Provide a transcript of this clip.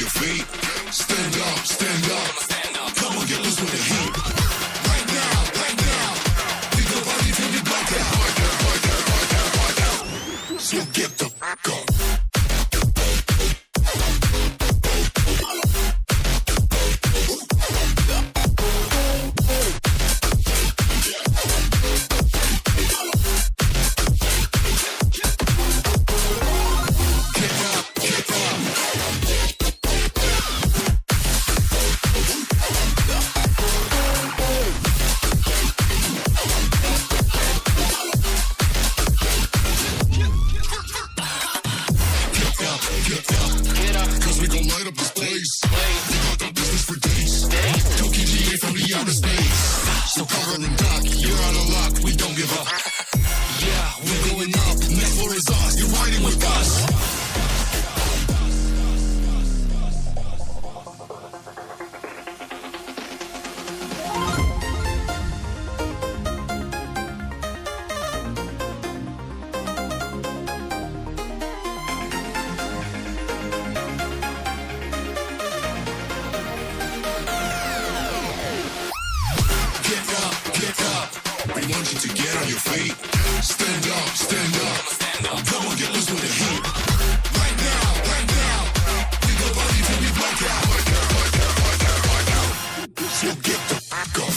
your feet. Stand up, stand up. Come on, get loose with the heat. Right now, right now. Leave the body till you black out. So get the fuck up. So cover and duck, you're out of luck, we don't give up. Yeah, we're going up, next floor is us, you're riding with us. We want you to get on your feet. Stand up, stand up. Come on, get loose with the heat. Right now, right now. Leave the body till we black out. So get the fuck up.